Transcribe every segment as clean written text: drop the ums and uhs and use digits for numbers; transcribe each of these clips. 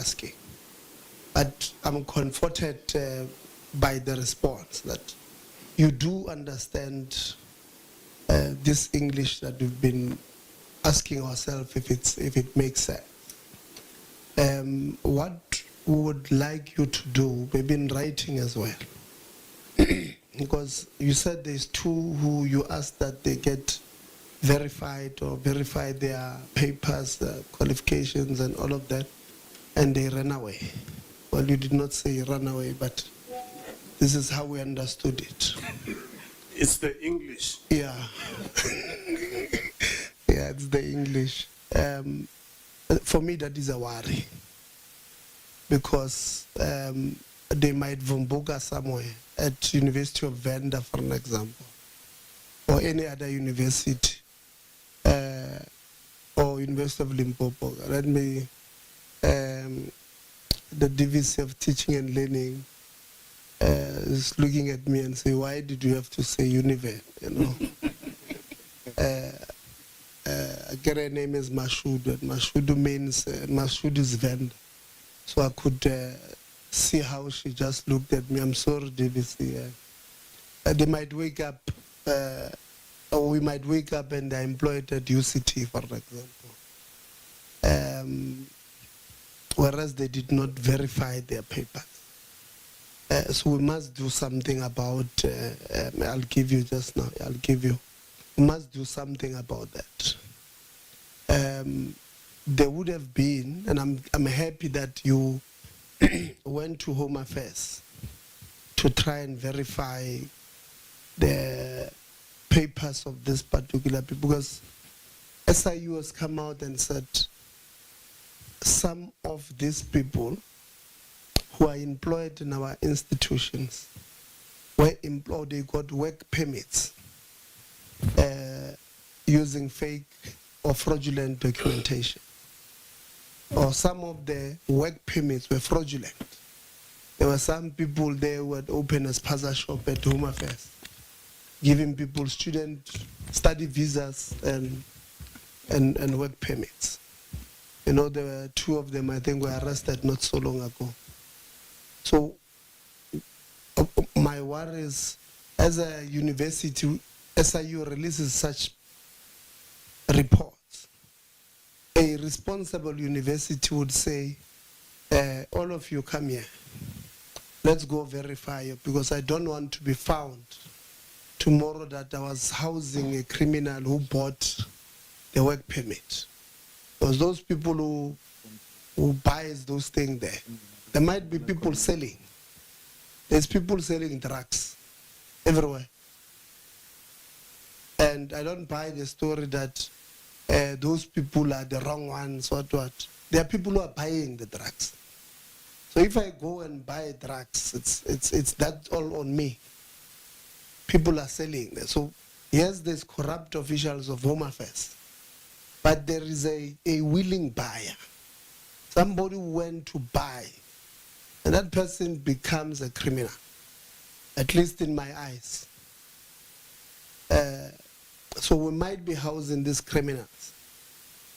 asking. But I'm comforted by the response that you do understand this English that we've been asking ourselves if it makes sense. What we would like you to do, maybe in writing as well, because you said there's two who you asked that they get verified or verify their papers, qualifications and all of that, and they ran away. Well, you did not say run away, but this is how we understood it. It's the English. Yeah. Yeah, it's the English. For me, that is a worry, because they might vumbuka somewhere at University of Venda, for an example, or any other university, or University of Limpopo. Let me, the DVC of Teaching and Learning is looking at me and say, why did you have to say Univen, you know? Her name is Mashudu, and Mashudu means, Mashudu is Venda. So I could see how she just looked at me. I'm sorry, DVC. They might wake up, or we might wake up and they're employed at UCT, for example. Whereas they did not verify their papers. So we must do something about, I'll give you just now, we must do something about that. There would have been, and I'm happy that you went to Home Affairs to try and verify the papers of this particular people, because SIU has come out and said some of these people who are employed in our institutions were employed, they got work permits using fake or fraudulent documentation. Or some of the work permits were fraudulent. There were some people there who had opened a spaza shop at Home Affairs, giving people student study visas and work permits. You know, there were two of them, I think, were arrested not so long ago. So my worry is, as a university, SIU releases such reports, a responsible university would say, all of you come here, let's go verify it, because I don't want to be found tomorrow that I was housing a criminal who bought the work permit. Because those people who buys those things there, there might be people selling. There's people selling drugs everywhere. And I don't buy the story that those people are the wrong ones, what. There are people who are buying the drugs. So if I go and buy drugs, it's that all on me. People are selling them. So yes, there's corrupt officials of Home Affairs, but there is a willing buyer. Somebody who went to buy, and that person becomes a criminal, at least in my eyes. So we might be housing these criminals,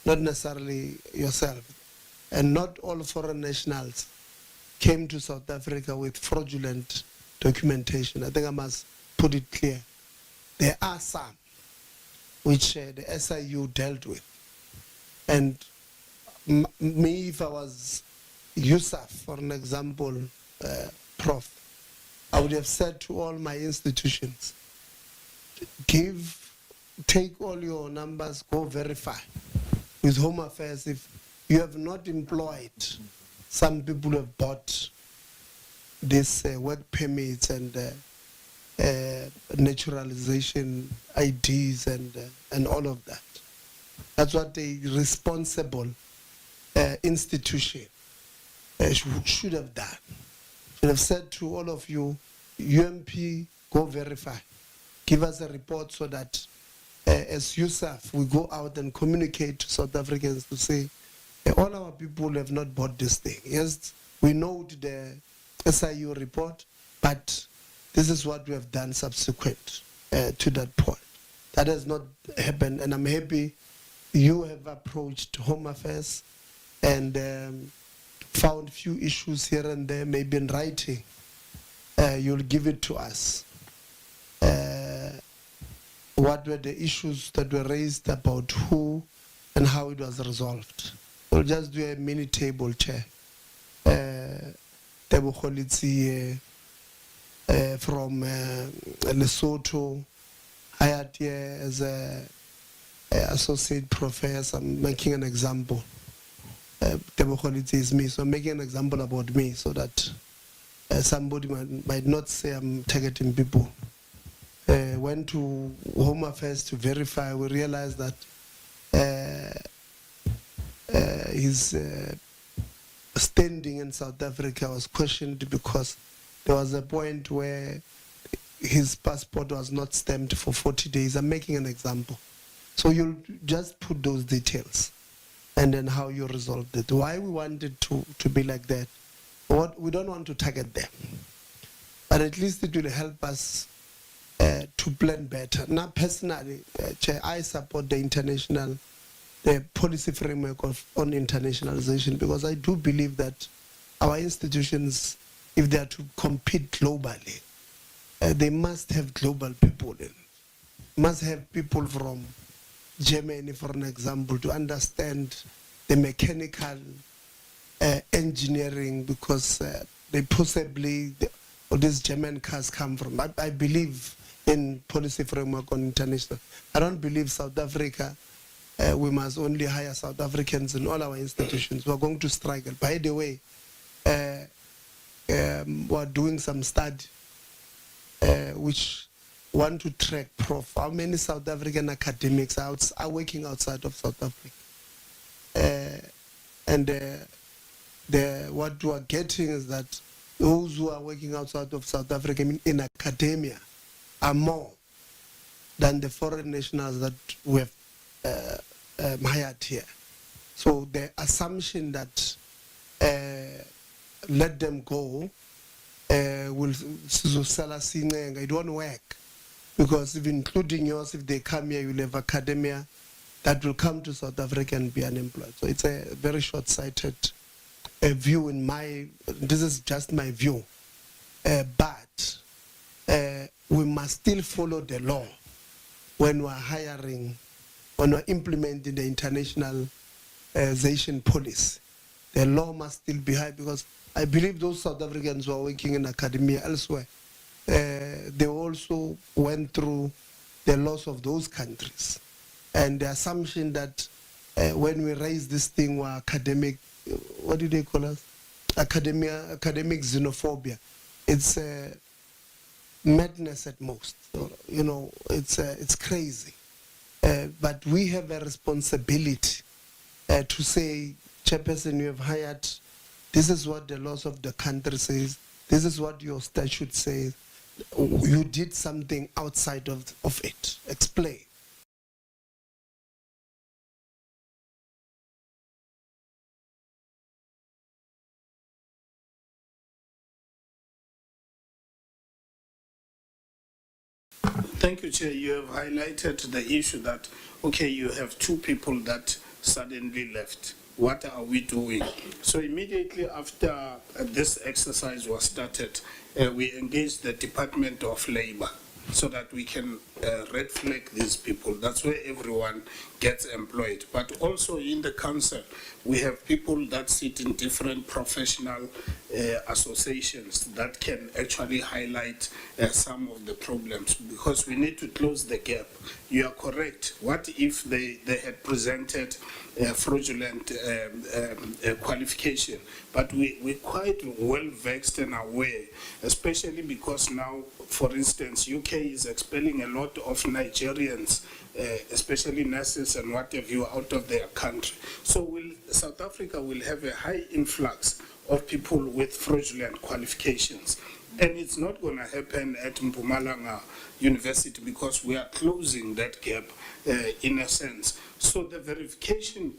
not necessarily yourself. And not all foreign nationals came to South Africa with fraudulent documentation. I think I must put it clear. There are some which the SIU dealt with. And me, if I was Yusuf, for an example, Prof, I would have said to all my institutions, take all your numbers, go verify with Home Affairs if you have not employed some people who have bought this work permits and naturalization IDs and all of that. That's what a responsible institution should have done. Should have said to all of you, UMP, go verify. Give us a report so that as USAF, we go out and communicate to South Africans to say, all our people have not bought this thing. Yes, we know the SIU report, but this is what we have done subsequent to that point. That has not happened, and I'm happy you have approached Home Affairs and found few issues here and there, maybe in writing, you'll give it to us. What were the issues that were raised about who and how it was resolved? We'll just do a mini table, Chair. Tebo Kholitsi from Lesotho, hired here as an associate professor. I'm making an example. Tebo Kholitsi is me, so I'm making an example about me so that somebody might not say I'm targeting people. Went to Home Affairs to verify. We realized that his standing in South Africa was questioned because there was a point where his passport was not stamped for 40 days. I'm making an example. So you'll just put those details and then how you resolved it. Why we wanted to be like that. We don't want to target them, but at least it will help us to plan better. Now, personally, Chair, I support the policy framework on internationalization, because I do believe that our institutions, if they are to compete globally, they must have global people in. Must have people from Germany, for an example, to understand the mechanical engineering, because they possibly, or these German cars come from. I believe in policy framework on international. I don't believe South Africa, we must only hire South Africans in all our institutions. We're going to struggle. By the way, we're doing some study which want to track, Prof, how many South African academics are working outside of South Africa. What we're getting is that those who are working outside of South Africa in academia are more than the foreign nationals that we have hired here. So the assumption that let them go it won't work, because if including yours, if they come here, you'll have academia that will come to South Africa and be unemployed. So it's a very short-sighted view in this is just my view. But we must still follow the law when we're hiring, when we're implementing the internationalization policy. The law must still be high, because I believe those South Africans who are working in academia elsewhere, they also went through the laws of those countries. And the assumption that when we raise this thing, we're academic, what do they call us? Academic xenophobia. It's madness at most. So, it's crazy. But we have a responsibility to say, Chairperson, you have hired, this is what the laws of the country says, this is what your statute says. You did something outside of it. Explain. Thank you, Chair. You have highlighted the issue that, okay, you have two people that suddenly left. What are we doing? So immediately after this exercise was started, we engaged the Department of Labor so that we can red flag these people. That's where everyone gets employed. But also in the council, we have people that sit in different professional associations that can actually highlight some of the problems, because we need to close the gap. You are correct. What if they had presented fraudulent qualification? But we're quite well vexed and aware, especially because now, for instance, UK is expelling a lot of Nigerians, especially nurses and what have you, out of their country. So South Africa will have a high influx of people with fraudulent qualifications. And it's not going to happen at Mpumalanga University, because we are closing that gap in a sense. So the verification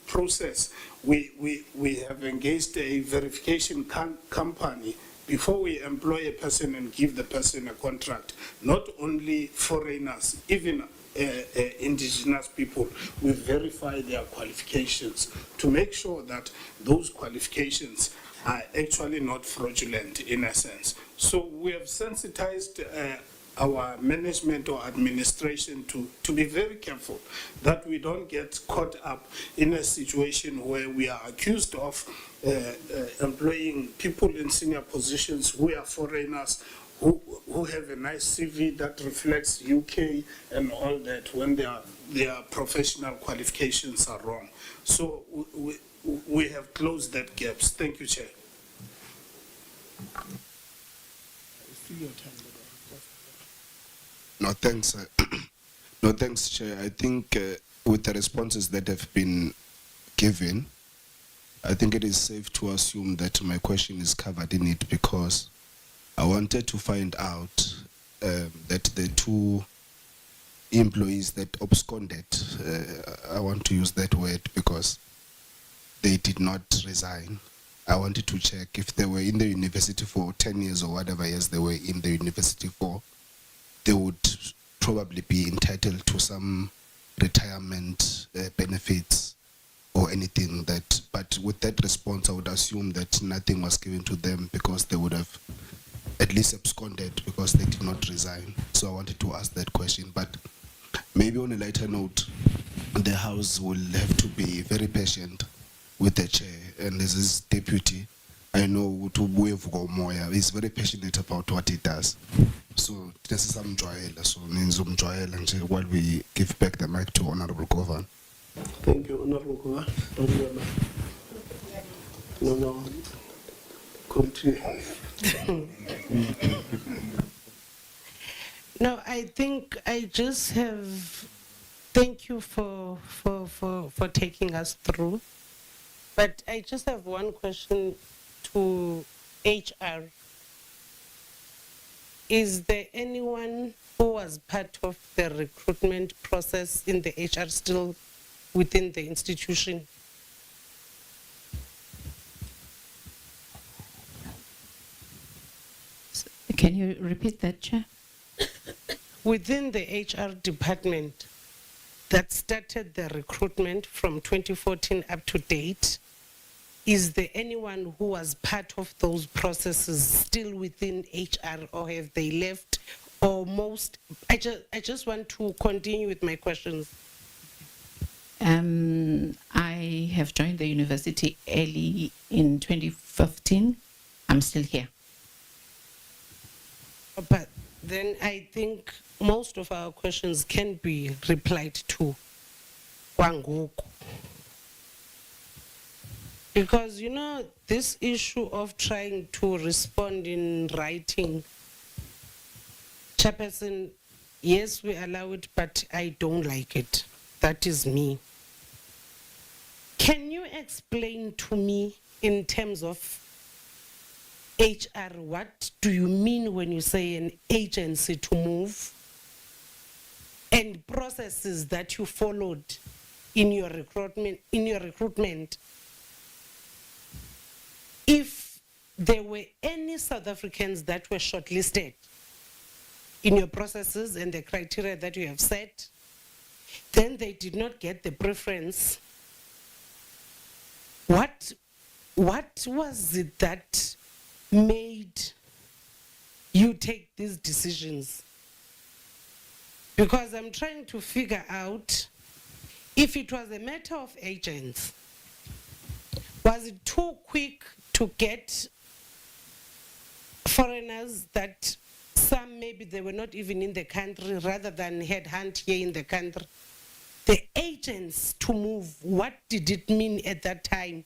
process, we have engaged a verification company before we employ a person and give the person a contract. Not only foreigners, even indigenous people, we verify their qualifications to make sure that those qualifications are actually not fraudulent in a sense. So we have sensitized our management or administration to be very careful that we don't get caught up in a situation where we are accused of employing people in senior positions who are foreigners, who have a nice CV that reflects UK and all that, when their professional qualifications are wrong. So we have closed that gaps. Thank you, Chair. No, thanks. No, thanks, Chair. I think with the responses that have been given, I think it is safe to assume that my question is covered in it, because I wanted to find out that the two employees that absconded, I want to use that word because they did not resign. I wanted to check if they were in the university for 10 years or whatever years they were in the university for, they would probably be entitled to some retirement benefits or anything that, but with that response, I would assume that nothing was given to them because they would have at least absconded because they did not resign. So I wanted to ask that question, but maybe on a lighter note, the House will have to be very patient with the chair, and as his deputy, I know Moya is very passionate about what he does. So this is while we give back the mic to Honorable Govan. Thank you, Honorable Govan. No, continue. No, I think I just have, thank you for taking us through. But I just have one question to HR. Is there anyone who was part of the recruitment process in the HR still within the institution? Can you repeat that, Chair? Within the HR department that started the recruitment from 2014 up to date, is there anyone who was part of those processes still within HR, or have they left, or most? I just want to continue with my questions. I have joined the university early in 2015. I'm still here. But then I think most of our questions can be replied to kwangoku. Because, you know, this issue of trying to respond in writing, Chairperson, yes, we allow it, but I don't like it. That is me. Can you explain to me in terms of HR, what do you mean when you say an agency to move, and processes that you followed in your recruitment? If there were any South Africans that were shortlisted in your processes and the criteria that you have set, then they did not get the preference. What was it that made you take these decisions? Because I'm trying to figure out if it was a matter of agents, was it too quick to get foreigners that some maybe they were not even in the country, rather than headhunt here in the country? The agents to move, what did it mean at that time?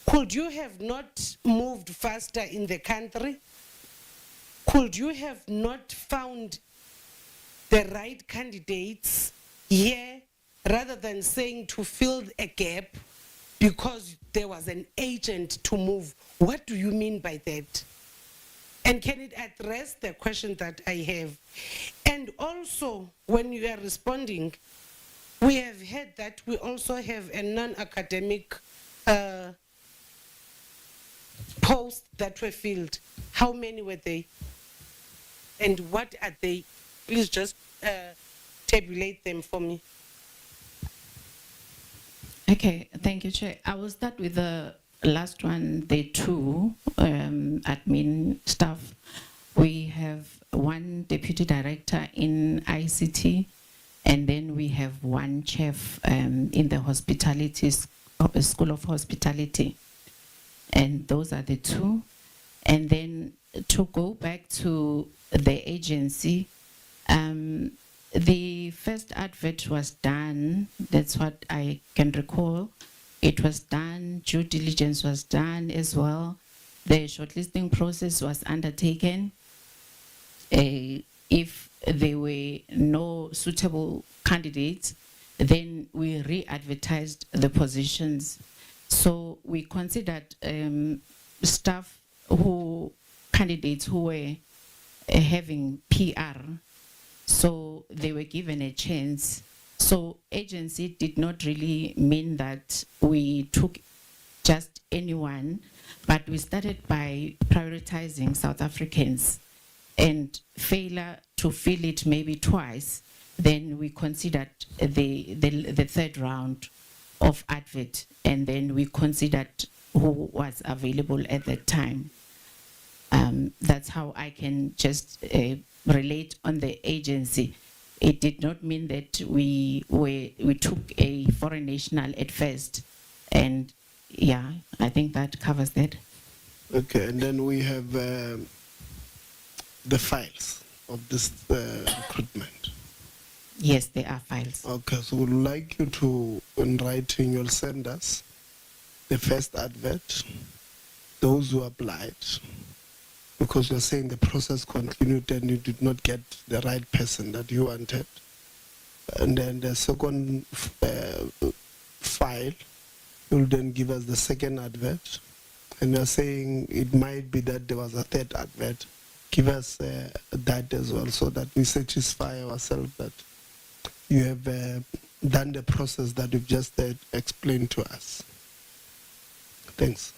Could you have not moved faster in the country? Could you have not found the right candidates here, rather than saying to fill a gap because there was an agent to move? What do you mean by that? And can it address the question that I have? And also, when you are responding, we have heard that we also have a non-academic posts that were filled. How many were they? And what are they? Please just tabulate them for me. Okay, thank you, Chair. I will start with the last one, the two admin staff. We have one deputy director in ICT, and then we have one chef in the School of Hospitality. And those are the two. And then to go back to the agency, the first advert was done, that's what I can recall. It was done, due diligence was done as well. The shortlisting process was undertaken. If there were no suitable candidates, then we re-advertised the positions. So we considered candidates who were having PR, so they were given a chance. So agency did not really mean that we took just anyone, but we started by prioritizing South Africans, and failure to fill it maybe twice, then we considered the third round of advert, and then we considered who was available at that time. That's how I can just relate on the agency. It did not mean that we took a foreign national at first, and yeah, I think that covers that. Okay, and then we have the files of this recruitment. Yes, there are files. Okay, so we'd like you to, in writing, you'll send us the first advert, those who applied, because you're saying the process continued and you did not get the right person that you wanted. And then the second file, you'll then give us the second advert. And you're saying it might be that there was a third advert. Give us that as well, so that we satisfy ourselves that you have done the process that you've just explained to us. Thanks.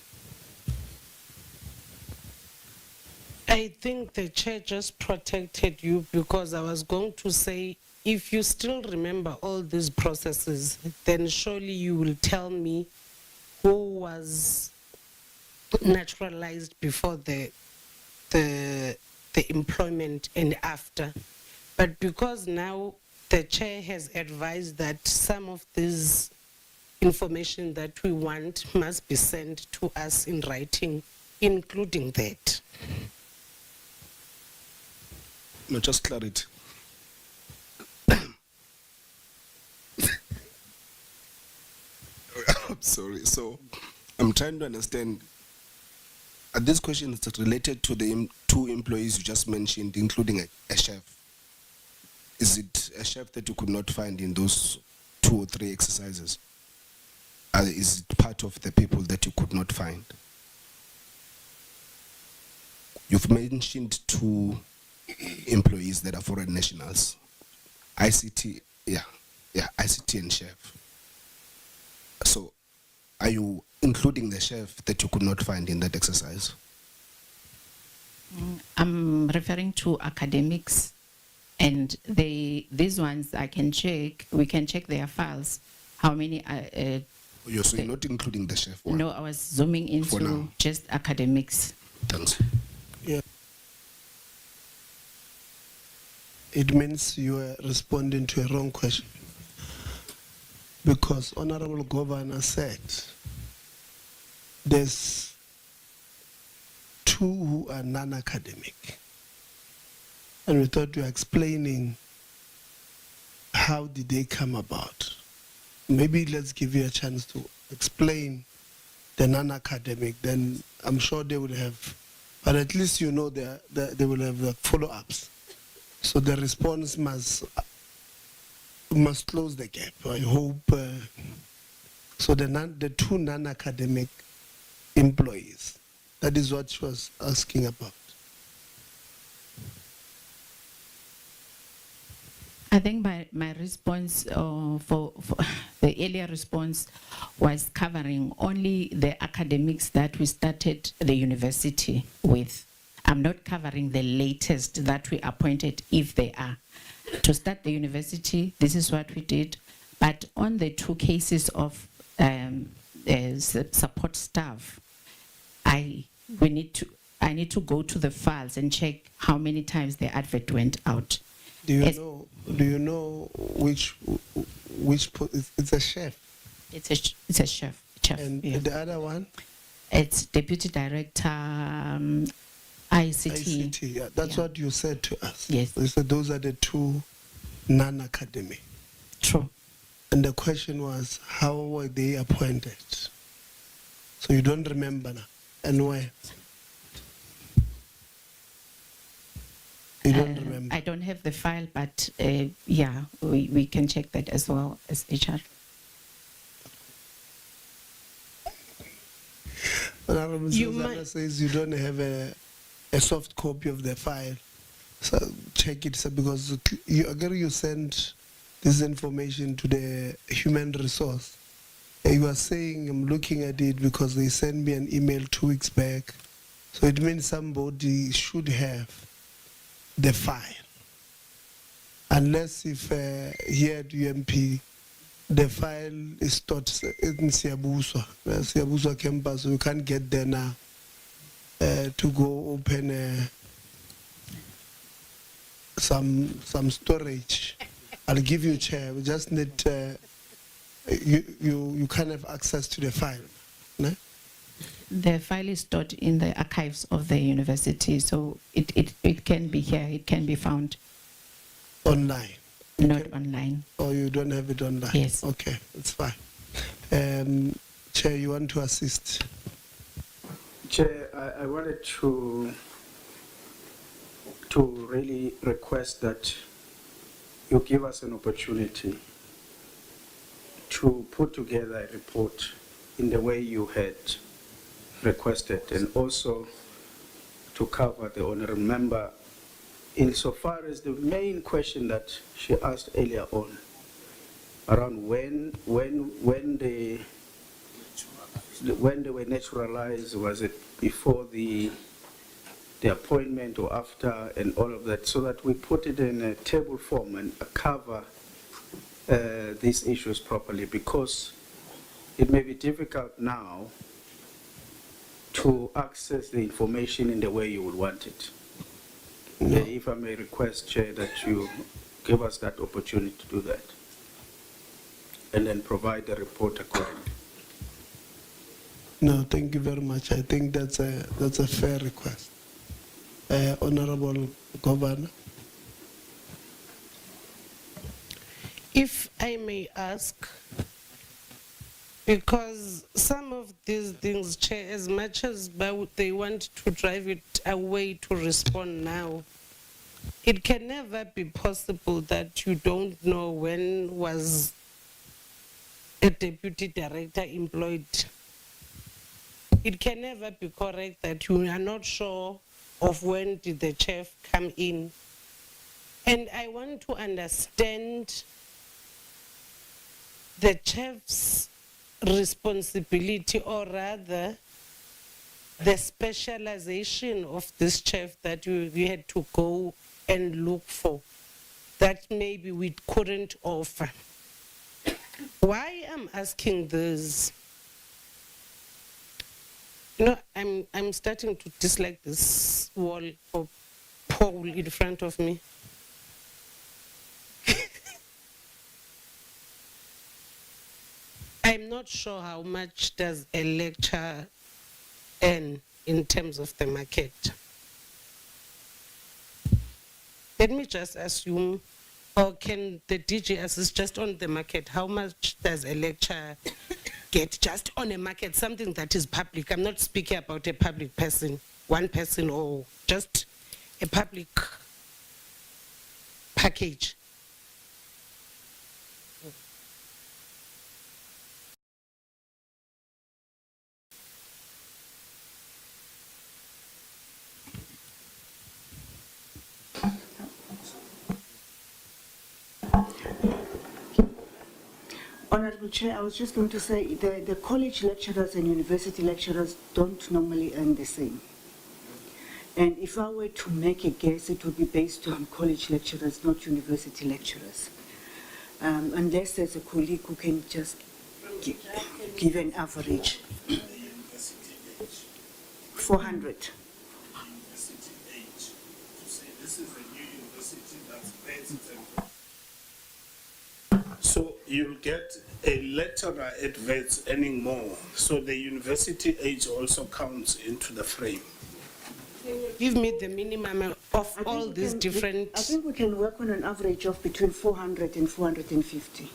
I think the chair just protected you, because I was going to say, if you still remember all these processes, then surely you will tell me who was naturalized before the employment and after. But because now the chair has advised that some of this information that we want must be sent to us in writing, including that. No, just clarity. I'm sorry. So I'm trying to understand. Are these questions related to the two employees you just mentioned, including a chef? Is it a chef that you could not find in those 2 or 3 exercises? Is it part of the people that you could not find? You've mentioned 2 employees that are foreign nationals. ICT, ICT and chef. So are you including the chef that you could not find in that exercise? I'm referring to academics, and these ones I can check. We can check their files. How many? So you're not including the chef one? No, I was zooming into just academics. Thanks. Yeah. It means you are responding to a wrong question. Because Honorable Governor said there's 2 who are non-academic. And we thought you were explaining how did they come about. Maybe let's give you a chance to explain the non-academic, then I'm sure they will have, but at least you know they will have the follow-ups. So the response must close the gap. I hope. So the 2 non-academic employees, that is what she was asking about. I think my response for the earlier response was covering only the academics that we started the university with. I'm not covering the latest that we appointed, if they are. to start the university, this is what we did. But on the 2 cases of support staff, I need to go to the files and check how many times the advert went out. Do you know which it's a chef? It's a chef. And yeah. the other one? It's Deputy Director ICT. ICT, yeah. That's Yeah. what you said to us. Yes. You said those are the 2 non-academic. True. And the question was, how were they appointed? So you don't remember now. And where? You don't remember? I don't have the file, but yeah, we can check that as well as HR. Honorable You Susanna might- says you don't have a soft copy of the file. So check it, sir, because you sent this information to the human resource. You are saying I'm looking at it because they sent me an email 2 weeks back. So it means somebody should have the file. Unless if here at UMP, the file is stored in Siabuswa campus, so you can't get there now to go open some storage. I'll give you a chair. We just need you can't have access to the file. No? The file is stored in the archives of the university, so it can be here, it can be found. Online. Not online. Or you don't have it online? Yes. Okay, that's fine. Chair, you want to assist? Chair, I wanted to really request that you give us an opportunity to put together a report in the way you had requested, and also to cover the honorable member insofar as the main question that she asked earlier on, around when they were naturalized, was it before the appointment or after, and all of that, so that we put it in a table form and cover these issues properly, because it may be difficult now to access the information in the way you would want it. No. If I may request, Chair, that you give us that opportunity to do that, and then provide the report accordingly. No, thank you very much. I think that's a fair request. Honorable Governor. If I may ask, because some of these things, Chair, as much as they want to drive it away to respond now, it can never be possible that you don't know when was a deputy director employed. It can never be correct that you are not sure of when did the chief come in. And I want to understand the chief's responsibility, or rather the specialization of this chief that we had to go and look for, that maybe we couldn't offer. Why I'm asking this? You know, I'm starting to dislike this wall or pole in front of me. I'm not sure how much does a lecturer earn in terms of the market. Let me just assume, or can the DG assist just on the market? How much does a lecturer get just on a market, something that is public? I'm not speaking about a public person, one person, or just a public package. Honourable Chair, I was just going to say the college lecturers and university lecturers don't normally earn the same. And if I were to make a guess, it would be based on college lecturers, not university lecturers. Unless there's a colleague who can just give an average. 400. University age. To say this is a new university that's based. So you'll get a lecturer at VETS earning more. So the university age also counts into the frame. Give me the minimum of all these different. I think we can work on an average of between 400 and 450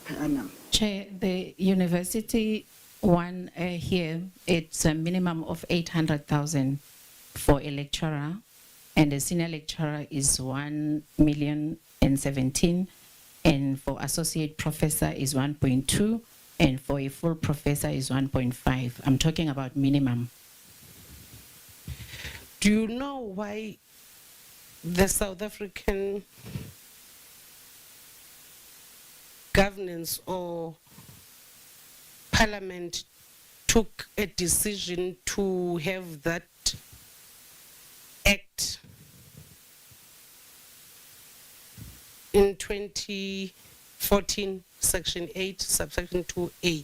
per annum. Chair, the university one here, it's a minimum of 800,000 for a lecturer, and a senior lecturer is 1,017,000, and for associate professor is 1.2, and for a full professor is 1.5. I'm talking about minimum. Do you know why the South African governance or parliament took a decision to have that act in 2014, section 8, subsection 2A?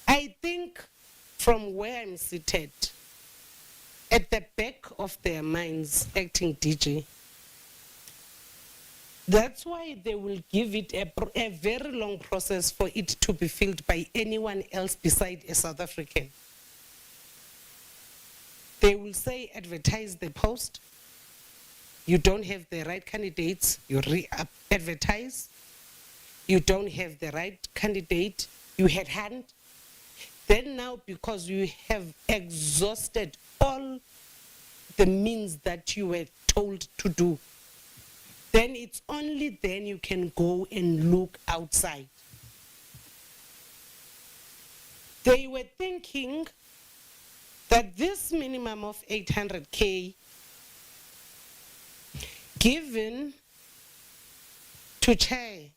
I think from where I'm seated, at the back of their minds, acting DJ, that's why they will give it a very long process for it to be filled by anyone else beside a South African. They will say, advertise the post. You don't have the right candidates, you re-advertise. You don't have the right candidate, you headhunt. Then now, because you have exhausted all the means that you were told to do, then it's only then you can go and look outside. They were thinking that this minimum of 800K given to Chair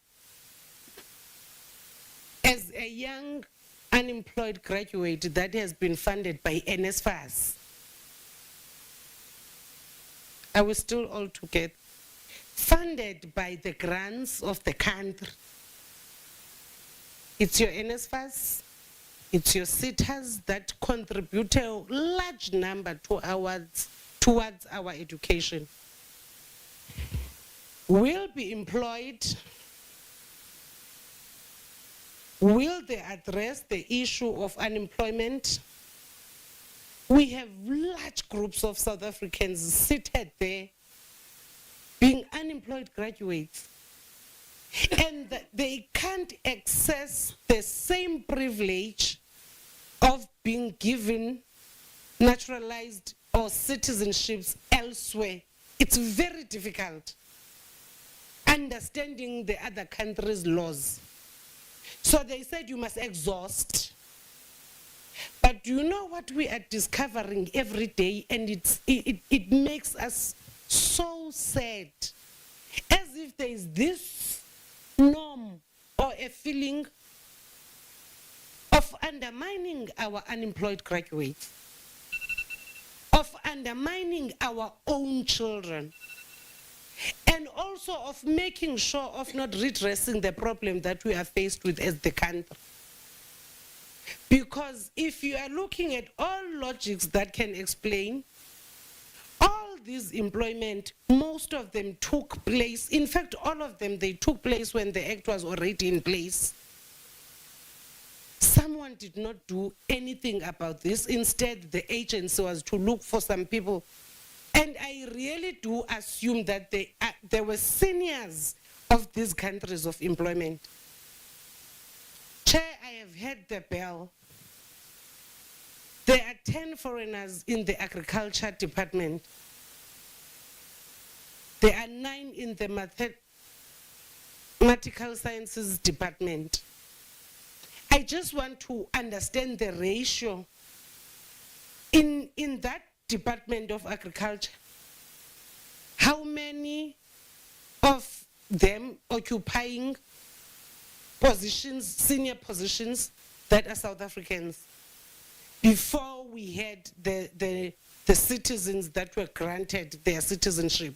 as a young unemployed graduate that has been funded by NSFAS. Are we still all together? Funded by the grants of the country. It's your NSFAS, it's your SITAs that contribute a large number towards our education. Will be employed. Will they address the issue of unemployment? We have large groups of South Africans seated there being unemployed graduates, and they can't access the same privilege of being given naturalized or citizenships elsewhere. It's very difficult understanding the other countries' laws. So they said you must exhaust. But do you know what we are discovering every day? And it makes us so sad. As if there is this norm or a feeling of undermining our unemployed graduates, of undermining our own children, and also of making sure of not redressing the problem that we are faced with as the country. Because if you are looking at all logics that can explain, all this employment, most of them took place, in fact, all of them, they took place when the act was already in place. Someone did not do anything about this. Instead, the agency was to look for some people. And I really do assume that there were seniors of these countries of employment. Chair, I have heard the bell. There are 10 foreigners in the agriculture department. There are 9 in the mathematical sciences department. I just want to understand the ratio in that Department of Agriculture. How many of them occupying positions, senior positions that are South Africans? before we had the citizens that were granted their citizenship?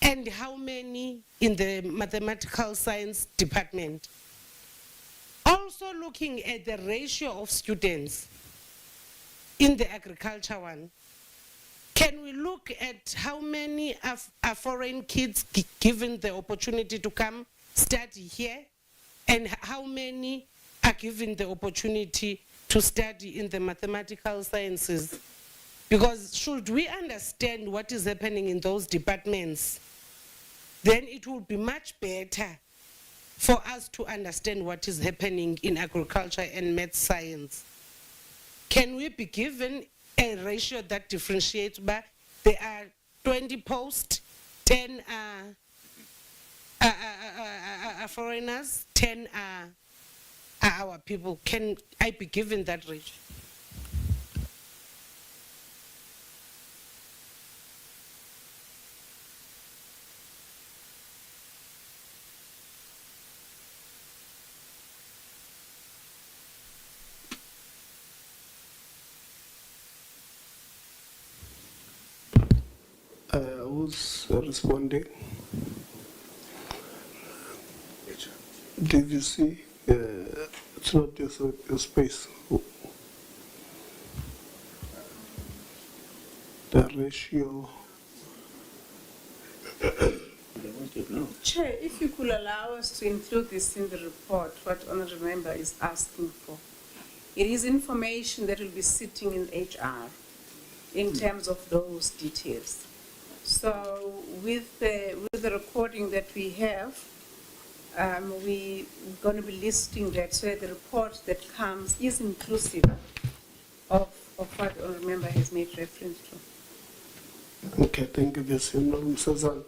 And how many in the mathematical science department? Also looking at the ratio of students in the agriculture one, can we look at how many are foreign kids given the opportunity to come study here, and how many are given the opportunity to study in the mathematical sciences? Because should we understand what is happening in those departments, then it would be much better for us to understand what is happening in agriculture and math science. Can we be given a ratio that differentiates, but there are 20 posts, 10 are foreigners, 10 are our people? Can I be given that ratio? Who's responding? Did you see? It's not your space. The ratio. Chair, if you could allow us to include this in the report, what honourable member is asking for. It is information that will be sitting in HR in terms of those details. So with the recording that we have, we're going to be listing that, so the report that comes is inclusive of what honourable member has made reference to. Okay, thank you, Ms. Susan.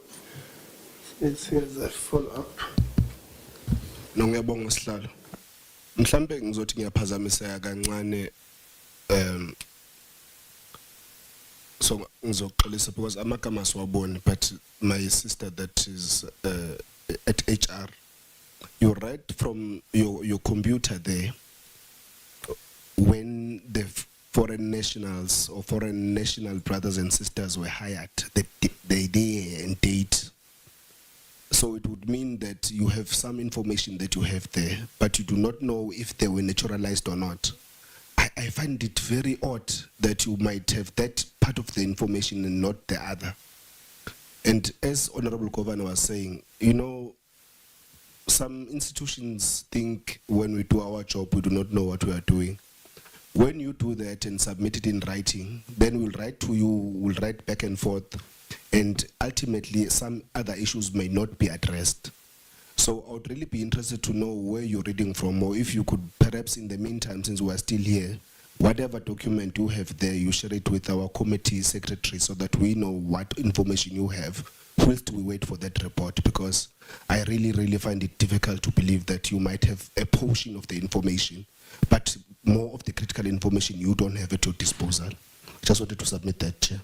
Here's a follow-up. Ngiyabonga sihlalo. Mhlambe ngizothi ngiyaphazamiseka kancane so ngizoxolisa because amagama siwaboni, but my sister that is at HR, you write from your computer there when the foreign nationals or foreign national brothers and sisters were hired, the day and date. So it would mean that you have some information that you have there, but you do not know if they were naturalized or not. I find it very odd that you might have that part of the information and not the other. And as Honorable Governor was saying, you know, some institutions think when we do our job, we do not know what we are doing. When you do that and submit it in writing, then we'll write to you, we'll write back and forth, and ultimately some other issues may not be addressed. So I would really be interested to know where you're reading from, or if you could perhaps in the meantime, since we are still here, whatever document you have there, you share it with our committee secretary so that we know what information you have whilst we wait for that report, because I really, really find it difficult to believe that you might have a portion of the information, but more of the critical information you don't have at your disposal. Just wanted to submit that, Chair.